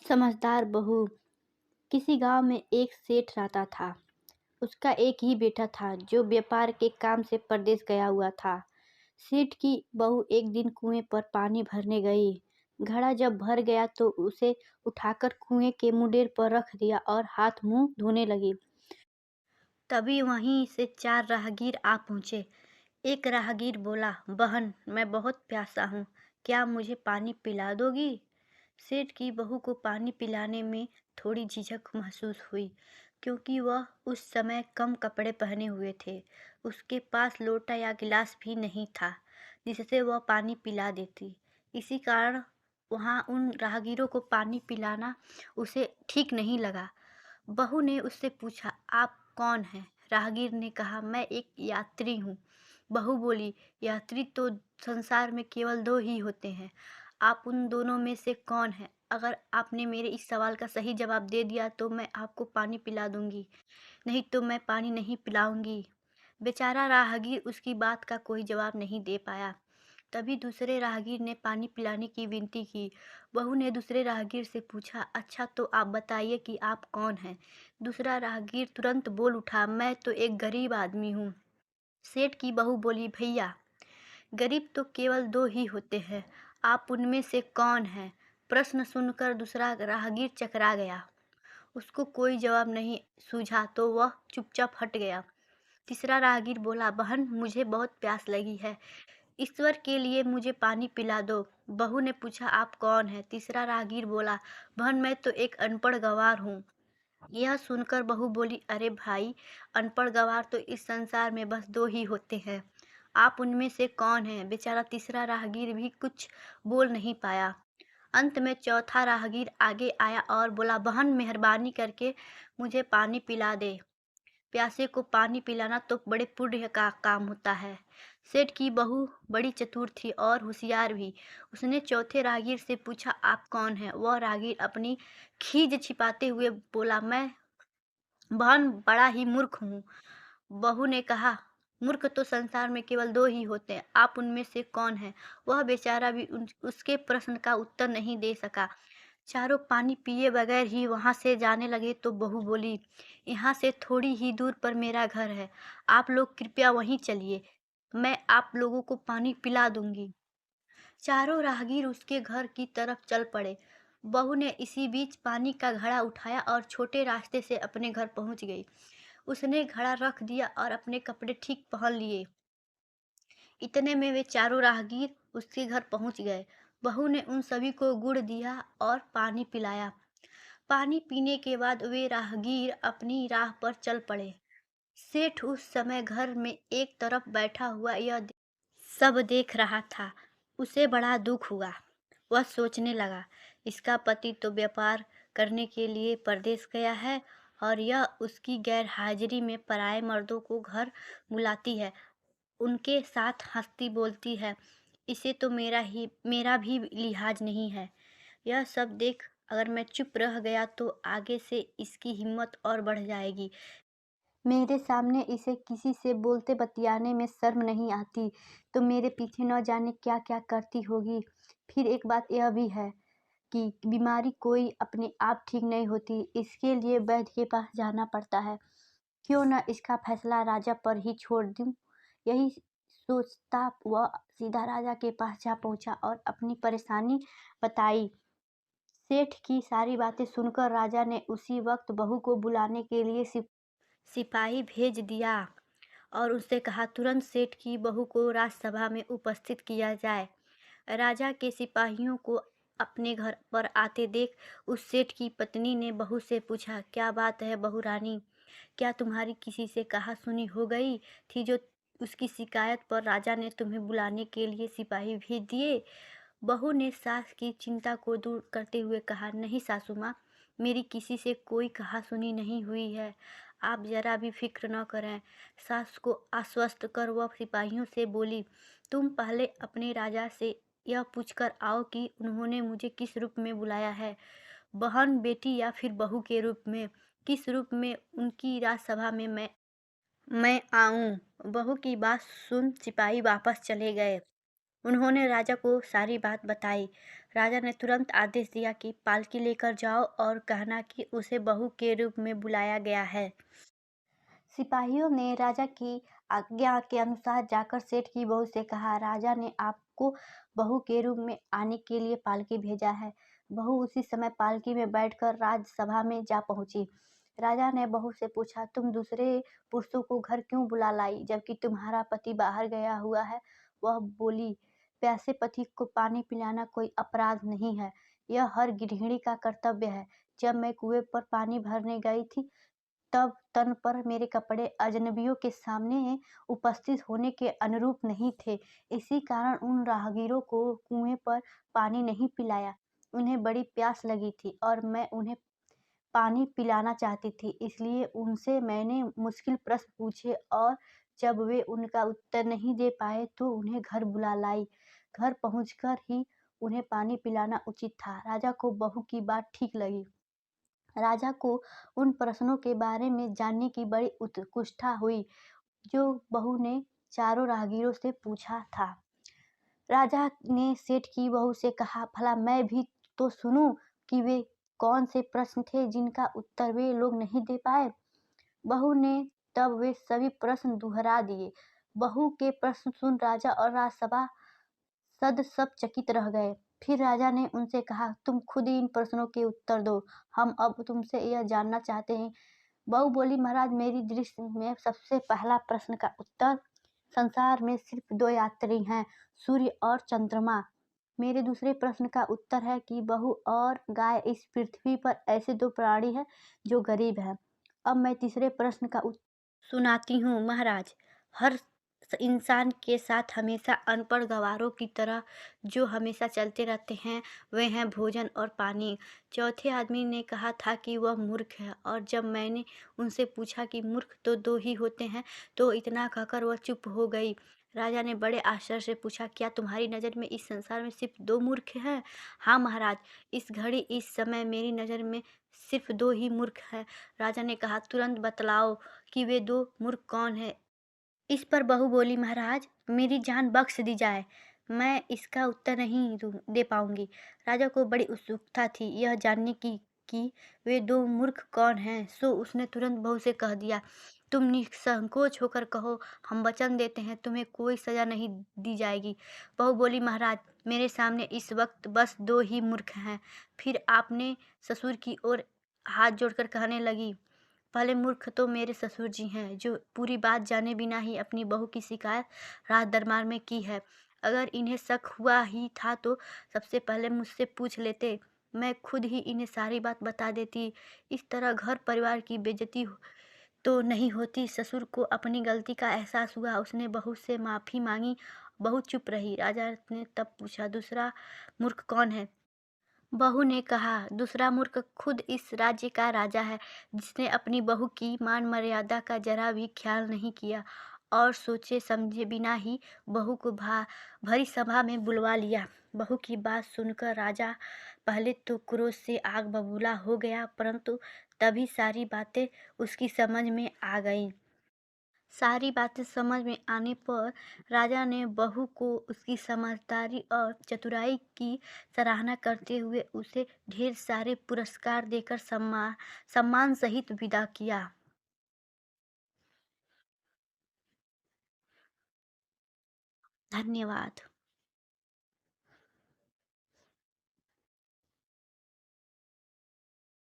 समझदार बहू। किसी गांव में एक सेठ रहता था। उसका एक ही बेटा था जो व्यापार के काम से परदेश गया हुआ था। सेठ की बहू एक दिन कुएं पर पानी भरने गई। घड़ा जब भर गया तो उसे उठाकर कुएं के मुंडेर पर रख दिया और हाथ मुंह धोने लगी। तभी वहीं से चार राहगीर आ पहुंचे। एक राहगीर बोला, बहन, मैं बहुत प्यासा हूँ, क्या मुझे पानी पिला दोगी? सेठ की बहू को पानी पिलाने में थोड़ी झिझक महसूस हुई, क्योंकि वह उस समय कम कपड़े पहने हुए थे। उसके पास लोटा या गिलास भी नहीं था जिससे वह पानी पिला देती। इसी कारण वहाँ उन राहगीरों को पानी पिलाना उसे ठीक नहीं लगा। बहू ने उससे पूछा, आप कौन हैं? राहगीर ने कहा, मैं एक यात्री हूँ। बहू बोली, यात्री तो संसार में केवल दो ही होते हैं। आप उन दोनों में से कौन हैं? अगर आपने मेरे इस सवाल का सही जवाब दे दिया तो मैं आपको पानी पिला दूंगी, नहीं तो मैं पानी नहीं पिलाऊंगी। बेचारा राहगीर उसकी बात का कोई जवाब नहीं दे पाया। तभी दूसरे राहगीर ने पानी पिलाने की विनती की। बहू ने दूसरे राहगीर से पूछा, अच्छा तो आप बताइए कि आप कौन हैं? दूसरा राहगीर तुरंत बोल उठा, मैं तो एक गरीब आदमी हूँ। सेठ की बहू बोली, भैया, गरीब तो केवल दो ही होते हैं, आप उनमें से कौन हैं? प्रश्न सुनकर दूसरा राहगीर चकरा गया। उसको कोई जवाब नहीं सूझा तो वह चुपचाप हट गया। तीसरा राहगीर बोला, बहन, मुझे बहुत प्यास लगी है, ईश्वर के लिए मुझे पानी पिला दो। बहू ने पूछा, आप कौन हैं? तीसरा राहगीर बोला, बहन, मैं तो एक अनपढ़ गंवार हूँ। यह सुनकर बहू बोली, अरे भाई, अनपढ़ गंवार तो इस संसार में बस दो ही होते हैं, आप उनमें से कौन हैं? बेचारा तीसरा राहगीर भी कुछ बोल नहीं पाया। अंत में चौथा राहगीर आगे आया और बोला, बहन, मेहरबानी करके मुझे पानी पिला दे। प्यासे को पानी पिलाना तो बड़े पुण्य का काम होता है। सेठ की बहू बड़ी चतुर थी और होशियार भी। उसने चौथे राहगीर से पूछा, आप कौन हैं? वह राहगीर अपनी खीज छिपाते हुए बोला, मैं बहन बड़ा ही मूर्ख हूँ। बहू ने कहा, मूर्ख तो संसार में केवल दो ही होते हैं, आप उनमें से कौन हैं? वह बेचारा भी उसके प्रश्न का उत्तर नहीं दे सका। चारों पानी पिए बगैर ही वहां से जाने लगे तो बहू बोली, यहाँ से थोड़ी ही दूर पर मेरा घर है, आप लोग कृपया वहीं चलिए, मैं आप लोगों को पानी पिला दूंगी। चारों राहगीर उसके घर की तरफ चल पड़े। बहू ने इसी बीच पानी का घड़ा उठाया और छोटे रास्ते से अपने घर पहुंच गई। उसने घड़ा रख दिया और अपने कपड़े ठीक पहन लिए। इतने में वे चारों राहगीर उसके घर पहुंच गए। बहू ने उन सभी को गुड़ दिया और पानी पिलाया। पानी पीने के बाद वे राहगीर अपनी राह पर चल पड़े। सेठ उस समय घर में एक तरफ बैठा हुआ यह सब देख रहा था। उसे बड़ा दुख हुआ। वह सोचने लगा, इसका पति तो व्यापार करने के लिए परदेश गया है और यह उसकी गैर हाजिरी में पराए मर्दों को घर बुलाती है, उनके साथ हंसती बोलती है। इसे तो मेरा भी लिहाज नहीं है। यह सब देख अगर मैं चुप रह गया तो आगे से इसकी हिम्मत और बढ़ जाएगी। मेरे सामने इसे किसी से बोलते बतियाने में शर्म नहीं आती, तो मेरे पीछे न जाने क्या क्या करती होगी। फिर एक बात यह भी है कि बीमारी कोई अपने आप ठीक नहीं होती, इसके लिए वैद्य के पास जाना पड़ता है। क्यों न इसका फैसला राजा पर ही छोड़ दूं। यही सोचता वह सीधा राजा के पास जा पहुंचा और अपनी परेशानी बताई। सेठ की सारी बातें सुनकर राजा ने उसी वक्त बहू को बुलाने के लिए सिपाही भेज दिया और उससे कहा, तुरंत सेठ की बहू को राजसभा में उपस्थित किया जाए। राजा के सिपाहियों को अपने घर पर आते देख उस सेठ की पत्नी ने बहू से पूछा, क्या बात है बहू रानी, क्या तुम्हारी किसी से कहा सुनी हो गई थी जो उसकी शिकायत पर राजा ने तुम्हें बुलाने के लिए सिपाही भेज दिए? बहू ने सास की चिंता को दूर करते हुए कहा, नहीं सासू माँ, मेरी किसी से कोई कहा सुनी नहीं हुई है, आप जरा भी फिक्र न करें। सास को आश्वस्त कर वह सिपाहियों से बोली, तुम पहले अपने राजा से यह पूछकर आओ कि उन्होंने मुझे किस रूप में बुलाया है, बहन, बेटी या फिर बहू के रूप में, किस रूप में उनकी राजसभा में मैं आऊं। बहू की बात सुन सिपाही वापस चले गए। उन्होंने राजा को सारी बात बताई। राजा ने तुरंत आदेश दिया कि पालकी लेकर जाओ और कहना कि उसे बहू के रूप में बुलाया गया है। सिपाहियों ने राजा की आज्ञा के अनुसार जाकर सेठ की बहू से कहा, राजा ने आपको बहू के रूप में आने के लिए पालकी भेजा है। बहू उसी समय पालकी में बैठकर राजसभा में जा पहुंची। राजा ने बहू से पूछा, तुम दूसरे पुरुषों को घर क्यों बुला लाई, जबकि तुम्हारा पति बाहर गया हुआ है? वह बोली, प्यासे पति को पानी पिलाना कोई अपराध नहीं है, यह हर गृहिणी का कर्तव्य है। जब मैं कुएं पर पानी भरने गई थी, तब तन पर मेरे कपड़े अजनबियों के सामने उपस्थित होने के अनुरूप नहीं थे। इसी कारण उन राहगीरों को कुएं पर पानी नहीं पिलाया। उन्हें बड़ी प्यास लगी थी और मैं उन्हें पानी पिलाना चाहती थी, इसलिए उनसे मैंने मुश्किल प्रश्न पूछे और जब वे उनका उत्तर नहीं दे पाए तो उन्हें घर बुला लाई। घर पहुंचकर ही उन्हें पानी पिलाना उचित था। राजा को बहू की बात ठीक लगी। राजा को उन प्रश्नों के बारे में जानने की बड़ी उत्सुकता हुई जो बहू ने चारों राहगीरों से पूछा था। राजा ने सेठ की बहू से कहा, भला मैं भी तो सुनूं कि वे कौन से प्रश्न थे जिनका उत्तर वे लोग नहीं दे पाए। बहू ने तब वे सभी प्रश्न दोहरा दिए। बहू के प्रश्न सुन राजा और राजसभा सब चकित रह गए। फिर राजा ने उनसे कहा, तुम खुद ही इन प्रश्नों के उत्तर दो, हम अब तुमसे यह जानना चाहते हैं। बहू बोली, महाराज, मेरी दृष्टि में सबसे पहला प्रश्न का उत्तर, संसार में सिर्फ दो यात्री हैं, सूर्य और चंद्रमा। मेरे दूसरे प्रश्न का उत्तर है कि बहू और गाय इस पृथ्वी पर ऐसे दो प्राणी हैं जो गरीब हैं। अब मैं तीसरे प्रश्न का उत्तर सुनाती हूँ महाराज। हर इंसान के साथ हमेशा अनपढ़ गवारों की तरह जो हमेशा चलते रहते हैं, वे हैं भोजन और पानी। चौथे आदमी ने कहा था कि वह मूर्ख है, और जब मैंने उनसे पूछा कि मूर्ख तो दो ही होते हैं, तो इतना कहकर वह चुप हो गई। राजा ने बड़े आश्चर्य से पूछा, क्या तुम्हारी नज़र में इस संसार में सिर्फ दो मूर्ख हैं? हाँ महाराज, इस घड़ी इस समय मेरी नज़र में सिर्फ दो ही मूर्ख हैं। राजा ने कहा, तुरंत बतलाओ कि वे दो मूर्ख कौन है। इस पर बहू बोली, महाराज, मेरी जान बख्श दी जाए, मैं इसका उत्तर नहीं दे पाऊंगी। राजा को बड़ी उत्सुकता थी यह जानने की कि वे दो मूर्ख कौन हैं, सो उसने तुरंत बहू से कह दिया, तुम निसंकोच होकर कहो, हम वचन देते हैं तुम्हें कोई सजा नहीं दी जाएगी। बहू बोली, महाराज, मेरे सामने इस वक्त बस दो ही मूर्ख हैं। फिर आपने ससुर की ओर हाथ जोड़कर कहने लगी, पहले मूर्ख तो मेरे ससुर जी हैं, जो पूरी बात जाने बिना ही अपनी बहू की शिकायत राज दरबार में की है। अगर इन्हें शक हुआ ही था तो सबसे पहले मुझसे पूछ लेते, मैं खुद ही इन्हें सारी बात बता देती। इस तरह घर परिवार की बेइज्जती तो नहीं होती। ससुर को अपनी गलती का एहसास हुआ, उसने बहू से माफ़ी मांगी। बहू चुप रही। राजा ने तब पूछा, दूसरा मूर्ख कौन है? बहू ने कहा, दूसरा मूर्ख खुद इस राज्य का राजा है, जिसने अपनी बहू की मान मर्यादा का जरा भी ख्याल नहीं किया और सोचे समझे बिना ही बहू को भरी सभा में बुलवा लिया। बहू की बात सुनकर राजा पहले तो क्रोध से आग बबूला हो गया, परंतु तभी सारी बातें उसकी समझ में आ गईं। सारी बातें समझ में आने पर राजा ने बहू को उसकी समझदारी और चतुराई की सराहना करते हुए उसे ढेर सारे पुरस्कार देकर सम्मान सहित विदा किया। धन्यवाद।